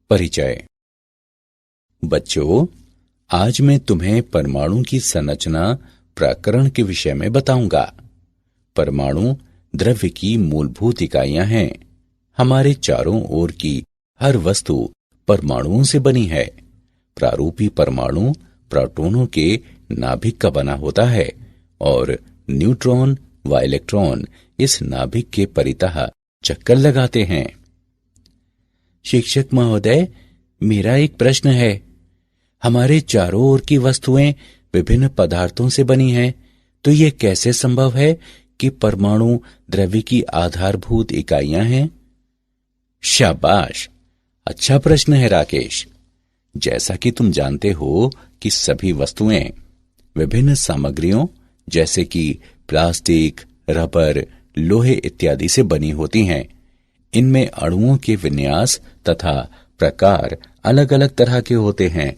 परिचय। बच्चों, आज मैं तुम्हें परमाणु की संरचना प्रकरण के विषय में बताऊंगा। परमाणु द्रव्य की मूलभूत इकाइयां हैं। हमारे चारों ओर की हर वस्तु परमाणुओं से बनी है। प्रारूपी परमाणु प्रोटॉनों के नाभिक का बना होता है और न्यूट्रॉन व इलेक्ट्रॉन इस नाभिक के परितः चक्कर लगाते हैं। शिक्षक महोदय, मेरा एक प्रश्न है। हमारे चारों ओर की वस्तुएं विभिन्न पदार्थों से बनी हैं, तो यह कैसे संभव है कि परमाणु द्रव्य की आधारभूत इकाइयां हैं? शाबाश, अच्छा प्रश्न है राकेश। जैसा कि तुम जानते हो कि सभी वस्तुएं विभिन्न सामग्रियों जैसे कि प्लास्टिक, रबर, लोहे इत्यादि से बनी होती हैं। इनमें अणुओं के विन्यास तथा प्रकार अलग अलग तरह के होते हैं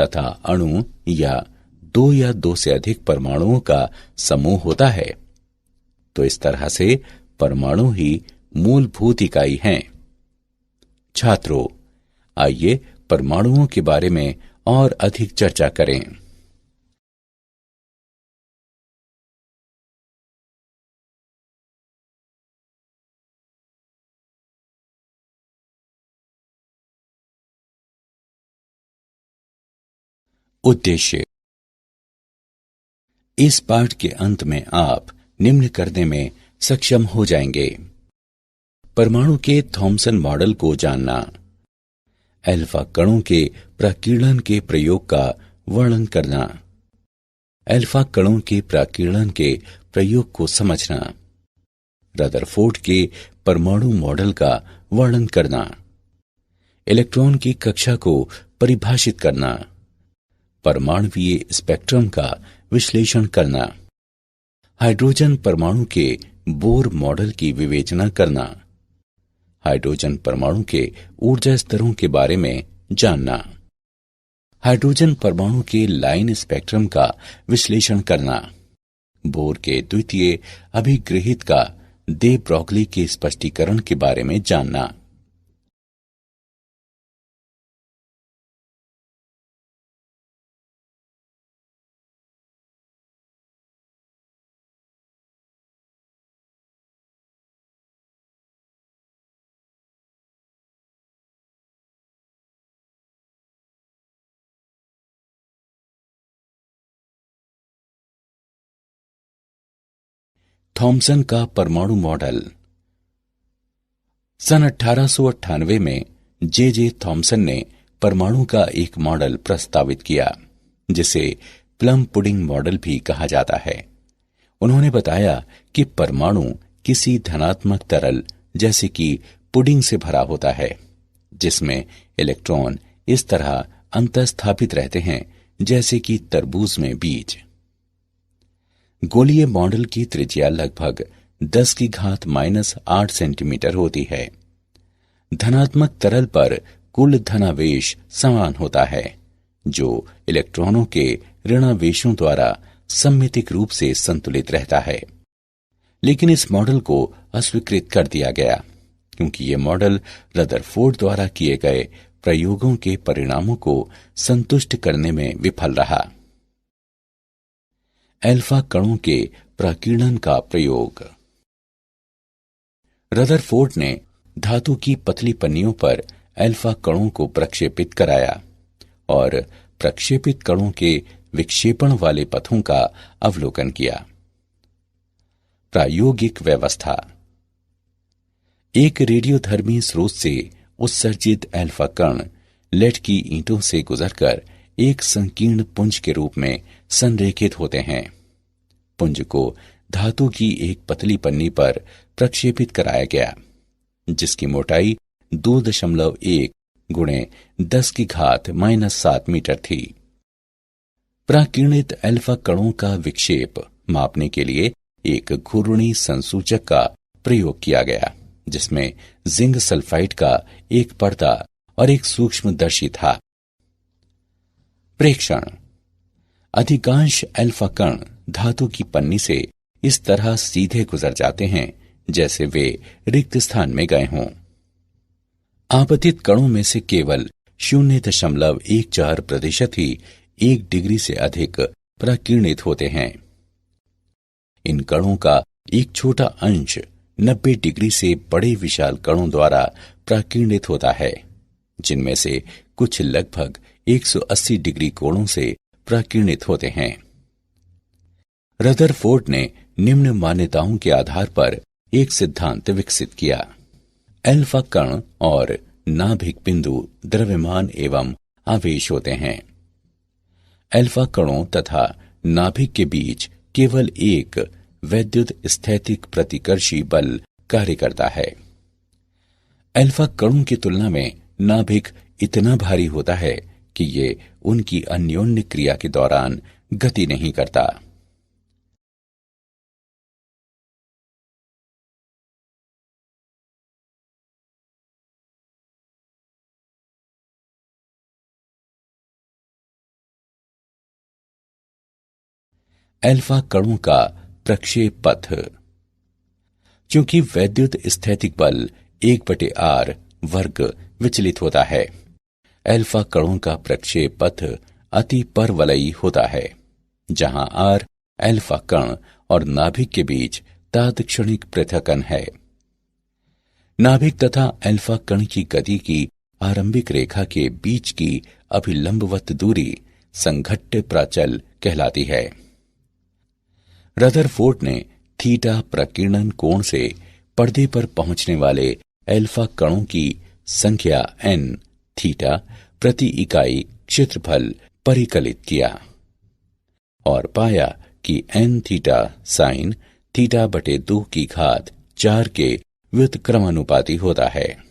तथा अणु या दो से अधिक परमाणुओं का समूह होता है। तो इस तरह से परमाणु ही मूलभूत इकाई हैं। छात्रों, आइए परमाणुओं के बारे में और अधिक चर्चा करें। उद्देश्य। इस पाठ के अंत में आप निम्न करने में सक्षम हो जाएंगे। परमाणु के थॉमसन मॉडल को जानना, अल्फा कणों के प्रकीर्णन के प्रयोग का वर्णन करना, अल्फा कणों के प्रकीर्णन के प्रयोग को समझना, रदरफोर्ड के परमाणु मॉडल का वर्णन करना, इलेक्ट्रॉन की कक्षा को परिभाषित करना, परमाणुवीय स्पेक्ट्रम का विश्लेषण करना, हाइड्रोजन परमाणु के बोर मॉडल की विवेचना करना, हाइड्रोजन परमाणु के ऊर्जा स्तरों के बारे में जानना, हाइड्रोजन परमाणु के लाइन स्पेक्ट्रम का विश्लेषण करना, बोर के द्वितीय अभिगृहित का दे ब्रॉगली के स्पष्टीकरण के बारे में जानना। थॉमसन का परमाणु मॉडल। सन 1898 में जे थॉमसन ने परमाणु का एक मॉडल प्रस्तावित किया, जिसे प्लम पुडिंग मॉडल भी कहा जाता है। उन्होंने बताया कि परमाणु किसी धनात्मक तरल जैसे कि पुडिंग से भरा होता है, जिसमें इलेक्ट्रॉन इस तरह अंतःस्थापित रहते हैं जैसे कि तरबूज में बीज। गोलीय मॉडल की त्रिज्या लगभग 10⁻⁻8 सेंटीमीटर होती है। धनात्मक तरल पर कुल धनावेश समान होता है, जो इलेक्ट्रॉनों के ऋणावेशों द्वारा सममितिक रूप से संतुलित रहता है। लेकिन इस मॉडल को अस्वीकृत कर दिया गया क्योंकि यह मॉडल रदरफोर्ड द्वारा किए गए प्रयोगों के परिणामों को संतुष्ट करने में विफल रहा। अल्फा कणों के प्रकीर्णन का प्रयोग। रदरफोर्ड ने धातु की पतली पन्नियों पर अल्फा कणों को प्रक्षेपित कराया और प्रक्षेपित कणों के विक्षेपण वाले पथों का अवलोकन किया। प्रायोगिक व्यवस्था। एक रेडियोधर्मी स्रोत से उत्सर्जित अल्फा कण लेड की ईंटों से गुजरकर एक संकीर्ण पुंज के रूप में संरेखित होते हैं। पुंज को धातु की एक पतली पन्नी पर प्रक्षेपित कराया गया, जिसकी मोटाई 2.1 गुणे 10⁻⁻7 मीटर थी। प्राकीर्णित अल्फा कणों का विक्षेप मापने के लिए एक घूर्णी संसूचक का प्रयोग किया गया, जिसमें जिंक सल्फाइड का एक पर्दा और एक सूक्ष्मदर्शी था। प्रेक्षण। अधिकांश अल्फा कण धातु की पन्नी से इस तरह सीधे गुजर जाते हैं जैसे वे रिक्त स्थान में गए हों। आपतित कणों में से केवल 0.14% ही 1 डिग्री से अधिक प्रकीर्णित होते हैं। इन कणों का एक छोटा अंश 90 डिग्री से बड़े विशाल कणों द्वारा प्रकीर्णित होता है, जिनमें से कुछ लगभग 180 डिग्री कोणों से प्रकीर्णित होते हैं। रदरफोर्ड ने निम्न मान्यताओं के आधार पर एक सिद्धांत विकसित किया। अल्फा कण और नाभिक बिंदु द्रव्यमान एवं आवेश होते हैं। अल्फा कणों तथा नाभिक के बीच केवल एक वैद्युत स्थैतिक प्रतिकर्षी बल कार्य करता है। अल्फा कणों की तुलना में नाभिक इतना भारी होता है कि ये उनकी अन्योन्य क्रिया के दौरान गति नहीं करता। अल्फा कणों का प्रक्षेप पथ। चूंकि वैद्युत स्थैतिक बल 1/r वर्ग विचलित होता है, अल्फा कणों का प्रक्षेप पथ अति परवलयी होता है, जहां r अल्फा कण और नाभिक के बीच तात्क्षणिक पृथक्कन है। नाभिक तथा अल्फा कण की गति की आरंभिक रेखा के बीच की अभिलंबवत दूरी संघट्ट प्राचल कहलाती है। रदरफोर्ड ने थीटा प्रकीर्णन कोण से पर्दे पर पहुंचने वाले अल्फा कणों की संख्या n थीटा प्रति इकाई क्षेत्रफल परिकलित किया और पाया कि n थीटा साइन थीटा बटे 2 की घात 4 के व्युत्क्रमानुपाती होता है।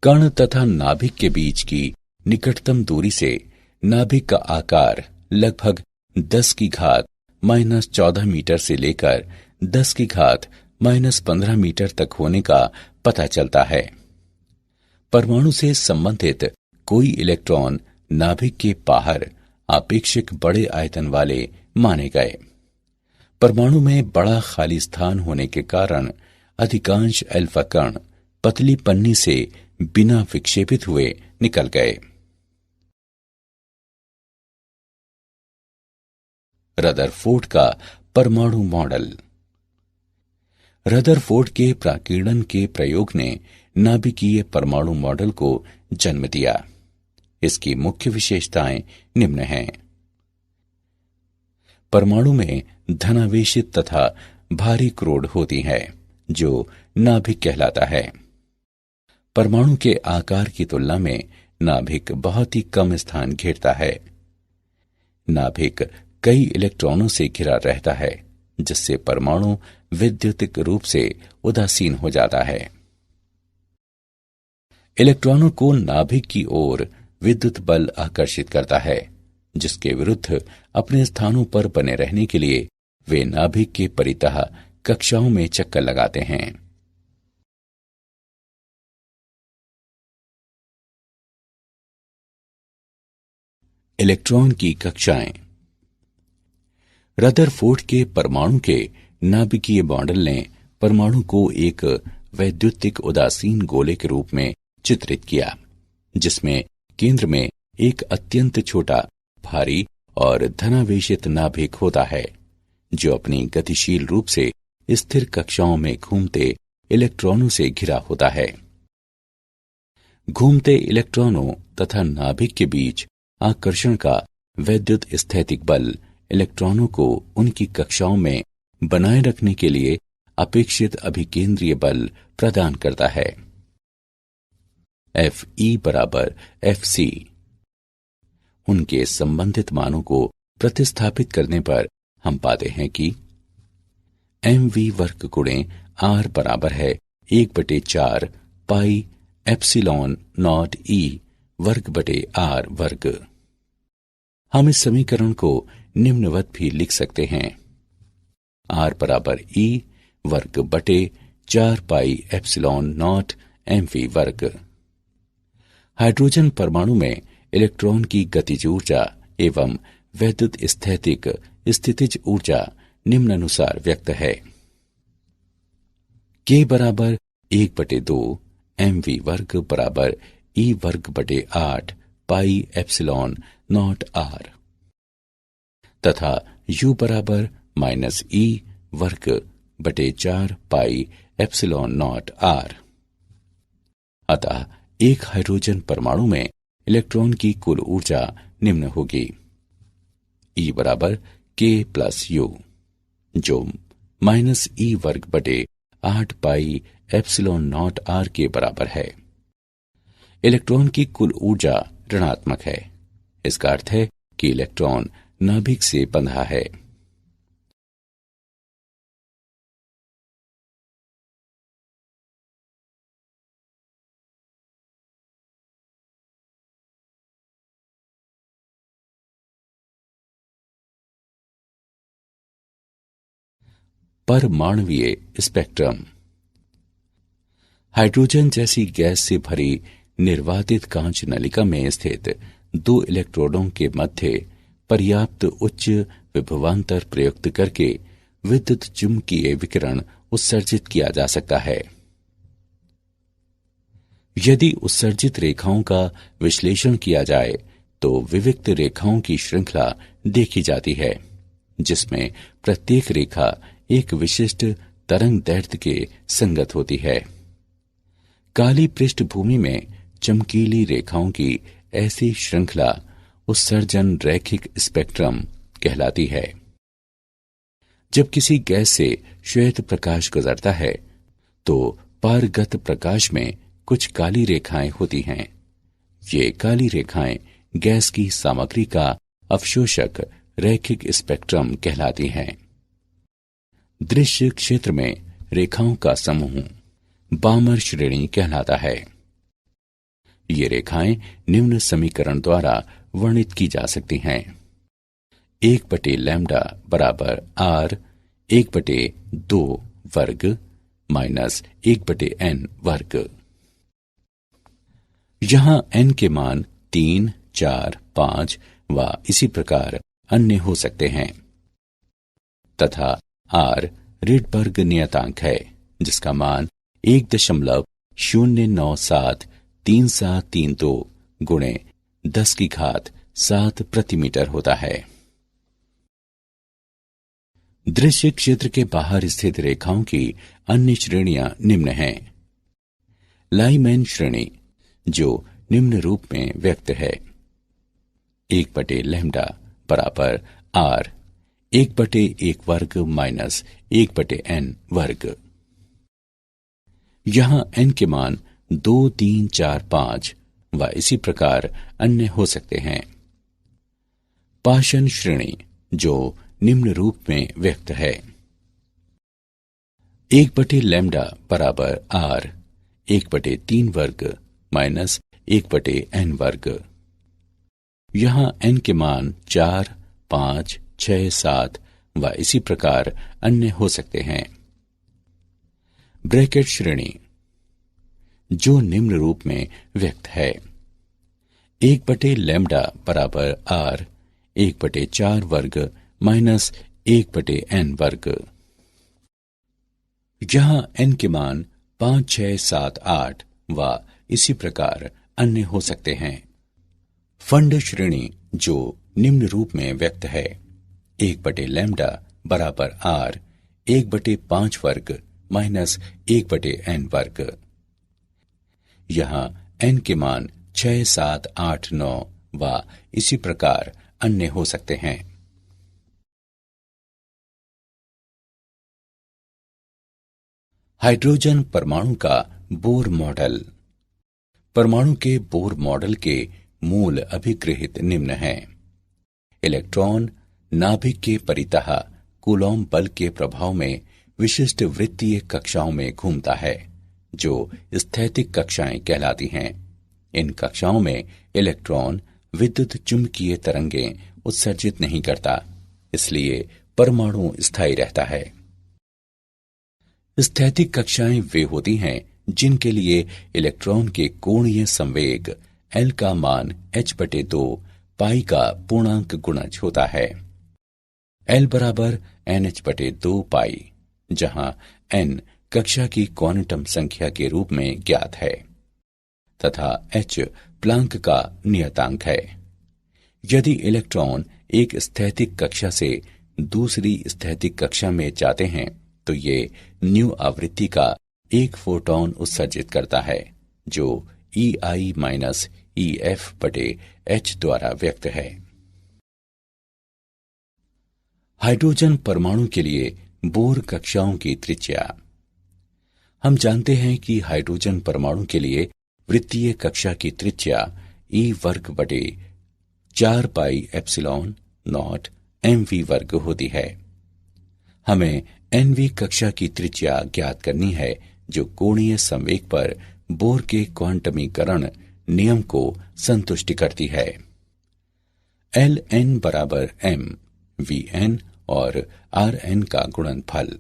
कण तथा नाभिक के बीच की निकटतम दूरी से नाभिक का आकार लगभग 10 की घात -14 मीटर से लेकर 10 की घात -15 मीटर तक होने का पता चलता है। परमाणु से संबंधित कोई इलेक्ट्रॉन नाभिक के बाहर आपेक्षिक बड़े आयतन वाले माने गए। परमाणु में बड़ा खाली स्थान होने के कारण अधिकांश अल्फा कण पतली पन्नी से बिना विक्षेपित हुए निकल गए। रदरफोर्ड का परमाणु मॉडल। रदरफोर्ड के प्रकीर्णन के प्रयोग ने नाभिकीय परमाणु मॉडल को जन्म दिया। इसकी मुख्य विशेषताएं निम्न हैं। परमाणु में धनावेशित तथा भारी क्रोड होती है, जो नाभिक कहलाता है। परमाणु के आकार की तुलना में नाभिक बहुत ही कम स्थान घेरता है। नाभिक कई इलेक्ट्रॉनों से घिरा रहता है, जिससे परमाणु विद्युतिक रूप से उदासीन हो जाता है। इलेक्ट्रॉनों को नाभिक की ओर विद्युत बल आकर्षित करता है, जिसके विरुद्ध अपने स्थानों पर बने रहने के लिए वे नाभिक के परितः कक्षाओं में चक्कर लगाते हैं। इलेक्ट्रॉन की कक्षाएं। रदरफोर्ड के परमाणु के नाभिकीय मॉडल ने परमाणु को एक वैद्युतिक उदासीन गोले के रूप में चित्रित किया, जिसमें केंद्र में एक अत्यंत छोटा, भारी और धनावेशित नाभिक होता है, जो अपनी गतिशील रूप से स्थिर कक्षाओं में घूमते इलेक्ट्रॉनों से घिरा होता है। घूमते इलेक्ट्रॉनों तथा नाभिक के बीच आकर्षण का वैद्युत स्थैतिक बल इलेक्ट्रॉनों को उनकी कक्षाओं में बनाए रखने के लिए अपेक्षित अभिकेंद्रीय बल प्रदान करता है। Fe बराबर Fc। उनके संबंधित मानों को प्रतिस्थापित करने पर हम पाते हैं कि mv वर्ग गुणे r बराबर है 1/4 पाई एप्सिलॉन नॉट e वर्ग बटे r वर्ग। हम इस समीकरण को निम्नवत भी लिख सकते हैं। r बराबर e वर्ग बटे 4 पाई एप्सिलॉन नॉट mv वर्ग। हाइड्रोजन परमाणु में इलेक्ट्रॉन की गतिज ऊर्जा एवं वैद्युत स्थैतिक स्थितिज ऊर्जा निम्नानुसार व्यक्त है। K बराबर 1/2 mv वर्ग बराबर e वर्ग बटे 8 पाई एप्सिलॉन नॉट r तथा u बराबर माइनस e वर्ग बटे 4 पाई एप्सिलॉन नॉट r। अतः एक हाइड्रोजन परमाणु में इलेक्ट्रॉन की कुल ऊर्जा निम्न होगी: E बराबर k प्लस यू, जो माइनस ई वर्ग बटे 8 पाई एप्सिलॉन नॉट r के बराबर है। इलेक्ट्रॉन की कुल ऊर्जा ऋणात्मक है। इसका अर्थ है कि इलेक्ट्रॉन नाभिक से बंधा है। परमाणुवीय स्पेक्ट्रम। हाइड्रोजन जैसी गैस से भरी निर्वातित कांच नलिका में स्थित दो इलेक्ट्रोडों के मध्य पर्याप्त उच्च विभवांतर प्रयुक्त करके विद्युत चुंबकीय विकिरण उत्सर्जित किया जा सकता है। यदि उत्सर्जित रेखाओं का विश्लेषण किया जाए तो विविक्त रेखाओं की श्रृंखला देखी जाती है, जिसमें प्रत्येक रेखा एक विशिष्ट तरंग दैर्ध्य के संगत होती है। काली पृष्ठभूमि में चमकीली रेखाओं की ऐसी श्रृंखला उत्सर्जन रैखिक स्पेक्ट्रम कहलाती है। जब किसी गैस से श्वेत प्रकाश गुजरता है तो पारगत प्रकाश में कुछ काली रेखाएं होती हैं। ये काली रेखाएं गैस की सामग्री का अवशोषक रैखिक स्पेक्ट्रम कहलाती हैं। दृश्य क्षेत्र में रेखाओं का समूह बामर श्रेणी कहलाता है। ये रेखाएं निम्न समीकरण द्वारा वर्णित की जा सकती हैं: 1/लैम्डा बराबर r 1/2 वर्ग माइनस 1/n वर्ग। यहां n के मान 3, 4, 5 व इसी प्रकार अन्य हो सकते हैं तथा r रिडबर्ग नियतांक है, जिसका मान 1.097332 गुणे 10⁻7 प्रति मीटर होता है। दृश्य क्षेत्र के बाहर स्थित रेखाओं की अन्य श्रेणियां निम्न हैं: लाइमैन श्रेणी, जो निम्न रूप में व्यक्त है: 1/लैम्डा बराबर r 1/1 वर्ग माइनस 1/n वर्ग। यहां n के मान 2, 3, 4, 5 व इसी प्रकार अन्य हो सकते हैं। पाशन श्रेणी, जो निम्न रूप में व्यक्त है: 1/लैम्डा बराबर r 1/3 वर्ग माइनस 1/n वर्ग। यहां n के मान 4, 5, 6, 7 व इसी प्रकार अन्य हो सकते हैं। ब्रैकेट श्रेणी, जो निम्न रूप में व्यक्त है: 1/लैम्डा बराबर r 1/4 वर्ग माइनस 1/n वर्ग। यहां n के मान 5, 6, 7, 8 व इसी प्रकार अन्य हो सकते हैं। फंड श्रेणी, जो निम्न रूप में व्यक्त है: 1/लैम्डा बराबर r 1/5 वर्ग माइनस 1/n वर्ग। यहां n के मान 6, 7, 8, 9 व इसी प्रकार अन्य हो सकते हैं। हाइड्रोजन परमाणु का बोर मॉडल। परमाणु के बोर मॉडल के मूल अभिगृहित निम्न हैं: इलेक्ट्रॉन नाभिक के परितः कूलॉम बल के प्रभाव में विशिष्ट वृत्तीय कक्षाओं में घूमता है, जो स्थैतिक कक्षाएं कहलाती हैं। इन कक्षाओं में इलेक्ट्रॉन विद्युत चुंबकीय तरंगें उत्सर्जित नहीं करता, इसलिए परमाणु स्थायी रहता है। स्थैतिक कक्षाएं वे होती हैं जिनके लिए इलेक्ट्रॉन के कोणीय संवेग L का मान h/2 पाई का पूर्णांक गुणज होता है। L बराबर NH/2 पाई, जहां N कक्षा की क्वांटम संख्या के रूप में ज्ञात है तथा h प्लांक का नियतांक है। यदि इलेक्ट्रॉन एक स्थैतिक कक्षा से दूसरी स्थैतिक कक्षा में जाते हैं तो ये न्यू आवृत्ति का एक फोटॉन उत्सर्जित करता है जो EI माइनस EF बटे h द्वारा व्यक्त है। हाइड्रोजन परमाणु के लिए बोर कक्षाओं की त्रिज्या। हम जानते हैं कि हाइड्रोजन परमाणु के लिए वृत्तीय कक्षा की त्रिज्या E वर्ग बटे 4 पाई एप्सिलॉन नॉट mv वर्ग होती है। हमें nv कक्षा की त्रिज्या ज्ञात करनी है जो कोणीय संवेग पर बोर के क्वांटमीकरण नियम को संतुष्ट करती है। Ln बराबर m Vn और Rn का गुणनफल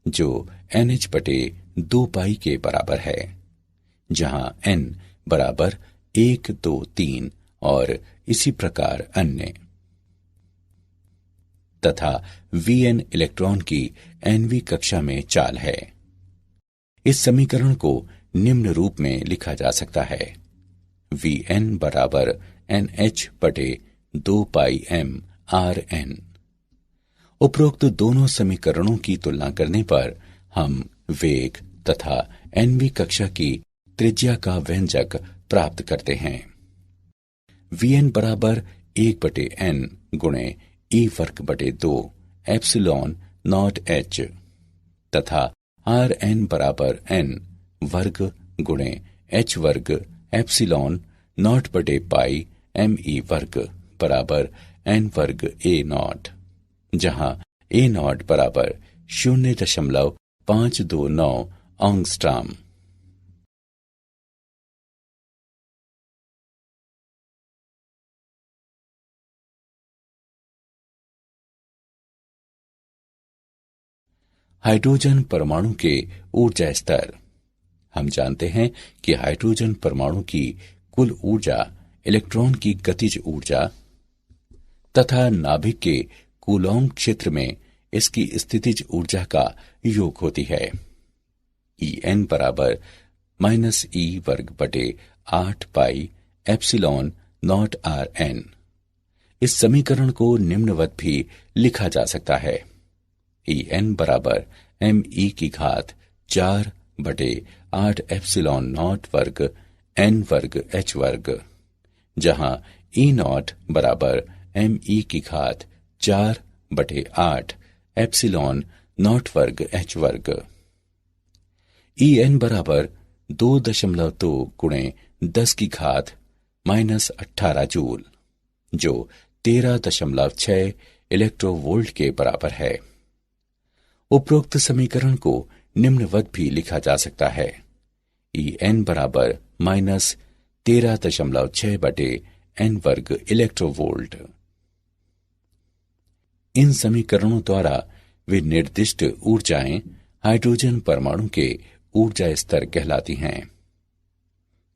जो NH बटे 2 पाई के बराबर है, जहां n बराबर 1, 2, 3 और इसी प्रकार अन्य, तथा Vn इलेक्ट्रॉन की nv कक्षा में चाल है। इस समीकरण को निम्न रूप में लिखा जा सकता है। Vn बराबर NH बटे 2 पाई m Rn। उपरोक्त दोनों समीकरणों की तुलना करने पर हम वेग तथा nv कक्षा की त्रिज्या का व्यंजक प्राप्त करते हैं। Vn बराबर 1 बटे n गुणे E वर्ग बटे 2 एप्सिलॉन नॉट h तथा Rn बराबर n वर्ग गुणे h वर्ग एप्सिलॉन नॉट बटे पाई me वर्ग बराबर n वर्ग a नॉट, जहां a नॉट बराबर 0.529 एंगस्ट्रॉम। हाइड्रोजन परमाणु के ऊर्जा स्तर। हम जानते हैं कि हाइड्रोजन परमाणु की कुल ऊर्जा इलेक्ट्रॉन की गतिज ऊर्जा तथा नाभिक के कूलॉम क्षेत्र में इसकी स्थितिज ऊर्जा का योग होती है। En बराबर माइनस E वर्ग बटे 8 पाई एप्सिलॉन नॉट Rn। इस समीकरण को निम्नवत भी लिखा जा सकता है। En बराबर me की घात 4 बटे 8 एप्सिलॉन नॉट वर्ग n वर्ग h वर्ग, जहां E नॉट बराबर me की घात 4 बटे 8 एप्सिलॉन नॉट वर्ग h वर्ग। En बराबर 2.2 गुणे 10 की घात माइनस 18 जूल, जो 13.6 इलेक्ट्रोवोल्ट के बराबर है। उपरोक्त समीकरण को निम्नवत भी लिखा जा सकता है। En बराबर माइनस 13.6 बटे n वर्ग इलेक्ट्रोवोल्ट। इन समीकरणों द्वारा वे निर्दिष्ट ऊर्जाएं हाइड्रोजन परमाणु के ऊर्जा स्तर कहलाती हैं।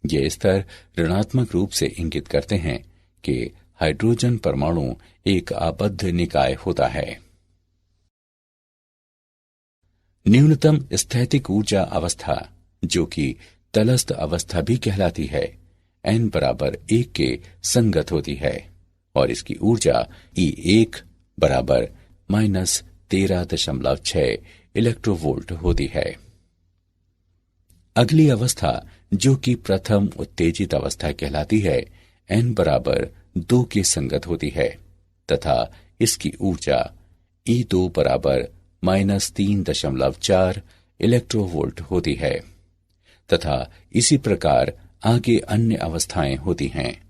ये स्तर ऋणात्मक रूप से इंगित करते हैं कि हाइड्रोजन परमाणु एक आबद्ध निकाय होता है। न्यूनतम स्थैतिक ऊर्जा अवस्था, जो कि तलस्थ अवस्था भी कहलाती है, n बराबर 1 के संगत होती है और इसकी ऊर्जा E1 बराबर माइनस 13.6 इलेक्ट्रोवोल्ट होती है। अगली अवस्था, जो कि प्रथम उत्तेजित अवस्था कहलाती है, n बराबर 2 के संगत होती है तथा इसकी ऊर्जा E2 बराबर माइनस 3.4 इलेक्ट्रोवोल्ट होती है तथा इसी प्रकार आगे अन्य अवस्थाएं होती हैं।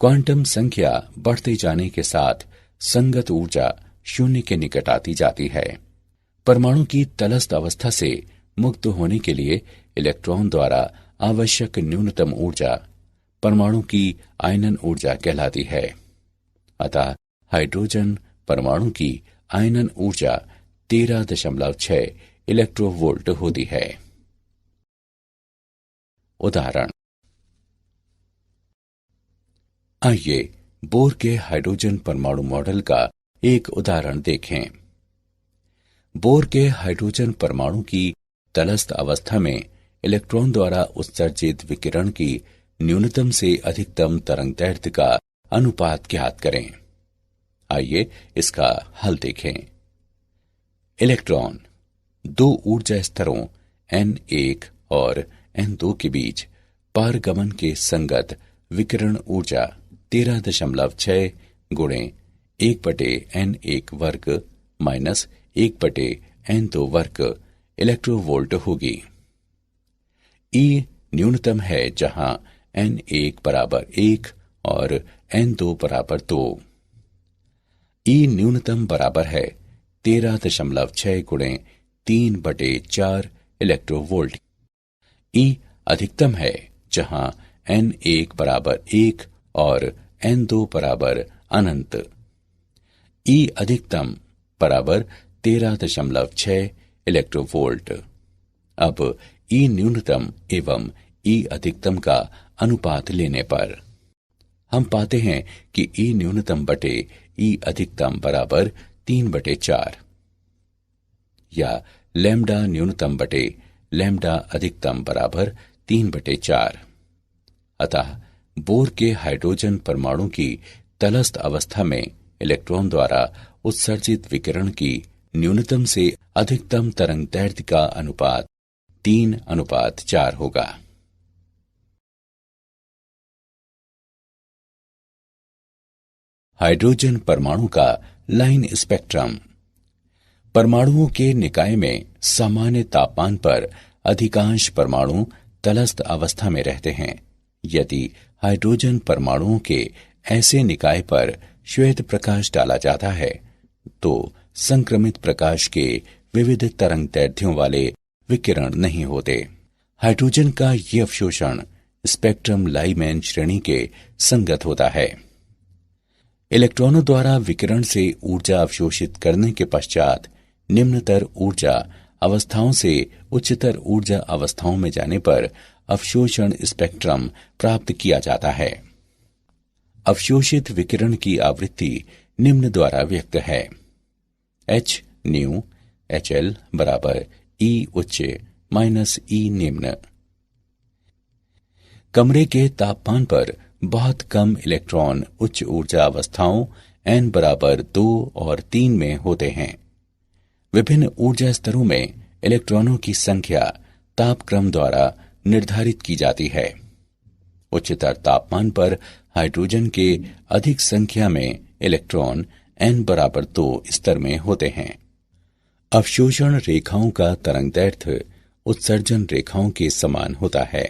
क्वांटम संख्या बढ़ते जाने के साथ संगत ऊर्जा शून्य के निकट आती जाती है। परमाणु की तलस्थ अवस्था से मुक्त होने के लिए इलेक्ट्रॉन द्वारा आवश्यक न्यूनतम ऊर्जा परमाणु की आयनन ऊर्जा कहलाती है। अतः हाइड्रोजन परमाणु की आयनन ऊर्जा 13.6 इलेक्ट्रोवोल्ट होती है। उदाहरण। आइए बोर के हाइड्रोजन परमाणु मॉडल का एक उदाहरण देखें। बोर के हाइड्रोजन परमाणु की तलस्थ अवस्था में इलेक्ट्रॉन द्वारा उत्सर्जित विकिरण की न्यूनतम से अधिकतम तरंगदैर्ध्य का अनुपात ज्ञात करें। आइए इसका हल देखें। इलेक्ट्रॉन दो ऊर्जा स्तरों N1 और N2 के बीच पारगमन के संगत विकिरण ऊर्जा 13.6 गुणे 1/N1 वर्ग माइनस 1/N2 वर्ग इलेक्ट्रोवोल्ट होगी। E न्यूनतम है जहां N1 बराबर 1 और N2 बराबर 2। E न्यूनतम बराबर है 13.6 गुणे 3/4 इलेक्ट्रोवोल्ट। E अधिकतम है जहां N1 बराबर 1 और N2 बराबर अनंत। E अधिकतम बराबर 13.6 इलेक्ट्रोवोल्ट। अब E न्यूनतम एवं E अधिकतम का अनुपात लेने पर हम पाते हैं कि E न्यूनतम बटे E अधिकतम बराबर 3/4 या लैम्डा न्यूनतम बटे लैम्डा अधिकतम बराबर 3/4। अतः बोर के हाइड्रोजन परमाणु की तलस्थ अवस्था में इलेक्ट्रॉन द्वारा उत्सर्जित विकिरण की न्यूनतम से अधिकतम तरंगदैर्ध्य का अनुपात 3:4 होगा। हाइड्रोजन परमाणु का लाइन स्पेक्ट्रम। परमाणुओं के निकाय में सामान्य तापमान पर अधिकांश परमाणु तलस्थ अवस्था में रहते हैं। यदि हाइड्रोजन परमाणुओं के ऐसे निकाय पर श्वेत प्रकाश डाला जाता है तो संक्रमित प्रकाश के विविध तरंगदैर्ध्यों वाले विकिरण नहीं होते। हाइड्रोजन का ये अवशोषण स्पेक्ट्रम लाइमैन श्रेणी के संगत होता है। इलेक्ट्रॉनों द्वारा विकिरण से ऊर्जा अवशोषित करने के पश्चात निम्नतर ऊर्जा अवस्थाओं से उच्चतर ऊर्जा अवस्थाओं में जाने पर अवशोषण स्पेक्ट्रम प्राप्त किया जाता है। अवशोषित विकिरण की आवृत्ति निम्न द्वारा व्यक्त है। h न्यू HL बराबर E उच्च माइनस E निम्न। कमरे के तापमान पर बहुत कम इलेक्ट्रॉन उच्च ऊर्जा अवस्थाओं n बराबर 2 और 3 में होते हैं। विभिन्न ऊर्जा स्तरों में इलेक्ट्रॉनों की संख्या तापक्रम द्वारा निर्धारित की जाती है। उच्चतर तापमान पर हाइड्रोजन के अधिक संख्या में इलेक्ट्रॉन n बराबर 2 स्तर में होते हैं। अवशोषण रेखाओं का तरंगदैर्ध्य उत्सर्जन रेखाओं के समान होता है।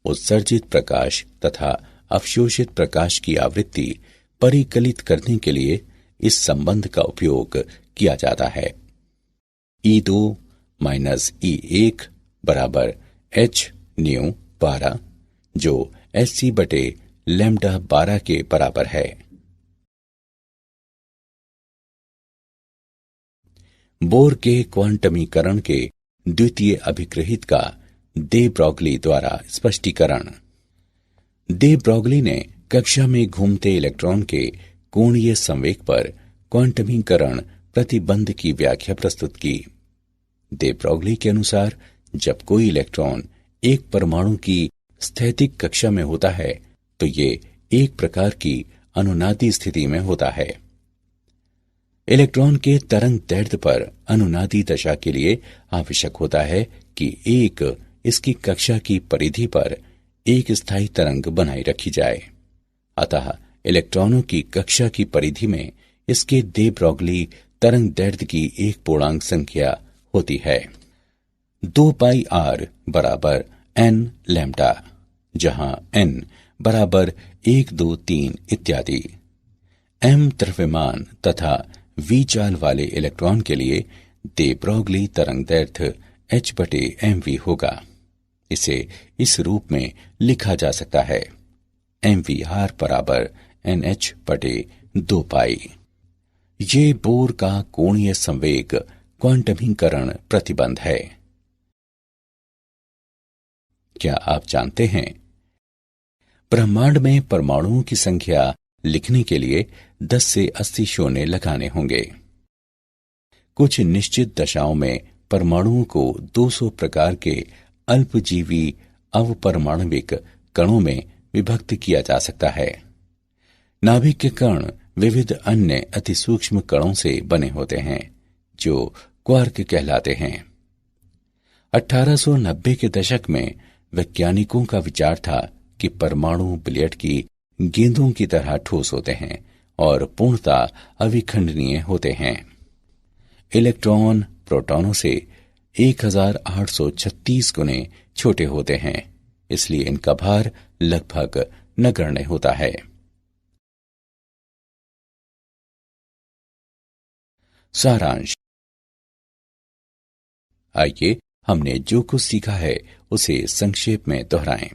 उत्सर्जित प्रकाश तथा अवशोषित प्रकाश की आवृत्ति परिकलित करने के लिए इस संबंध का उपयोग किया जाता है। E2 माइनस E1 बराबर h न्यू 12 जो Hc बटे लैम्डा 12 के बराबर है। बोर के क्वांटमीकरण के द्वितीय अभिग्रहित का दे ब्रॉगली द्वारा स्पष्टीकरण। दे ब्रॉगली ने कक्षा में घूमते इलेक्ट्रॉन के कोणीय संवेग पर क्वांटमीकरण प्रतिबंध की व्याख्या प्रस्तुत की। दे ब्रॉगली के अनुसार जब कोई इलेक्ट्रॉन एक परमाणु की स्थैतिक कक्षा में होता है तो ये एक प्रकार की अनुनादी स्थिति में होता है। इलेक्ट्रॉन के तरंग दैर्ध्य पर अनुनादी दशा के लिए आवश्यक होता है कि एक इसकी कक्षा की परिधि पर एक स्थायी तरंग बनाए रखी जाए। अतः इलेक्ट्रॉनों की कक्षा की परिधि में इसके दे ब्रॉगली तरंग दैर्ध्य की एक पूर्णांक संख्या होती है। 2πr बराबर n लैम्डा, जहां n बराबर 1, 2, 3 इत्यादि। m द्रव्यमान तथा v चाल वाले इलेक्ट्रॉन के लिए दे ब्रॉगली तरंगदैर्ध्य h बटे mv होगा। इसे इस रूप में लिखा जा सकता है mvr बराबर nh बटे 2π। ये बोर का कोणीय संवेग क्वांटमीकरण प्रतिबंध है। क्या आप जानते हैं ब्रह्मांड में परमाणुओं की संख्या लिखने के लिए 10 से 80 शून्य लगाने होंगे। कुछ निश्चित दशाओं में परमाणुओं को 200 प्रकार के अल्पजीवी अवपरमाणविक कणों में विभक्त किया जा सकता है। नाभिक के कण विविध अन्य अति सूक्ष्म कणों से बने होते हैं जो क्वार्क कहलाते हैं। 1890 के दशक में वैज्ञानिकों का विचार था कि परमाणु बिलियर्ड की गेंदों की तरह ठोस होते हैं और पूर्णतः अविखंडनीय होते हैं। इलेक्ट्रॉन प्रोटॉनों से 1836 गुने छोटे होते हैं, इसलिए इनका भार लगभग नगण्य होता है। सारांश। आइए हमने जो कुछ सीखा है उसे संक्षेप में दोहराएं।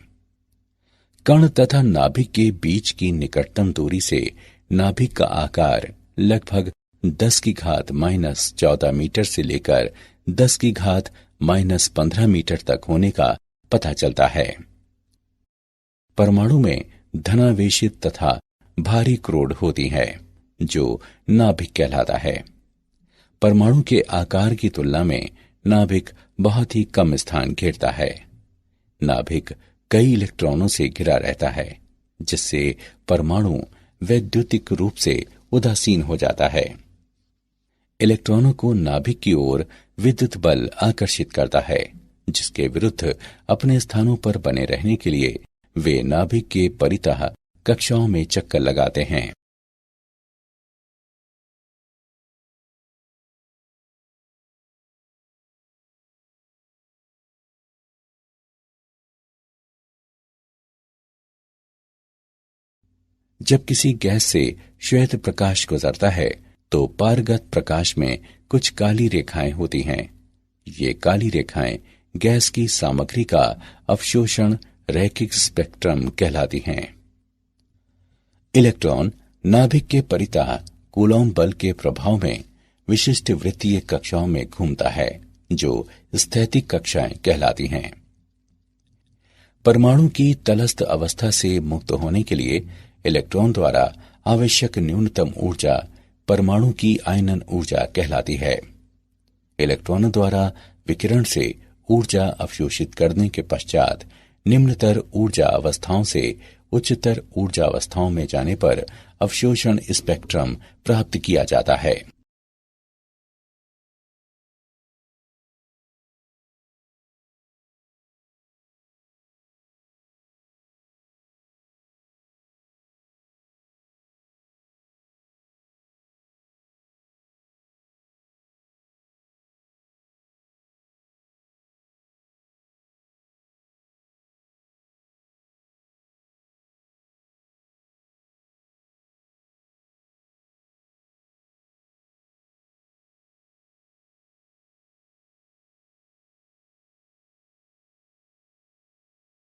कण तथा नाभिक के बीच की निकटतम दूरी से नाभिक का आकार लगभग 10⁻⁻14 मीटर से लेकर 10⁻⁻15 मीटर तक होने का पता चलता है। परमाणु में धनावेशित तथा भारी क्रोड होती है जो नाभिक कहलाता है। परमाणु के आकार की तुलना में नाभिक बहुत ही कम स्थान घेरता है। नाभिक कई इलेक्ट्रॉनों से घिरा रहता है, जिससे परमाणु वैद्युतिक रूप से उदासीन हो जाता है। इलेक्ट्रॉनों को नाभिक की ओर विद्युत बल आकर्षित करता है, जिसके विरुद्ध अपने स्थानों पर बने रहने के लिए वे नाभिक के परितः कक्षाओं में चक्कर लगाते हैं। जब किसी गैस से श्वेत प्रकाश गुजरता है तो पारगत प्रकाश में कुछ काली रेखाएं होती हैं। ये काली रेखाएं गैस की सामग्री का अवशोषण रैखिक स्पेक्ट्रम कहलाती हैं। इलेक्ट्रॉन नाभिक के परितः कूलॉम बल के प्रभाव में विशिष्ट वृत्तीय कक्षाओं में घूमता है, जो स्थैतिक कक्षाएं कहलाती हैं। परमाणु की तलस्थ अवस्था से मुक्त होने के लिए इलेक्ट्रॉन द्वारा आवश्यक न्यूनतम ऊर्जा परमाणु की आयनन ऊर्जा कहलाती है। इलेक्ट्रॉनों द्वारा विकिरण से ऊर्जा अवशोषित करने के पश्चात निम्नतर ऊर्जा अवस्थाओं से उच्चतर ऊर्जा अवस्थाओं में जाने पर अवशोषण स्पेक्ट्रम प्राप्त किया जाता है।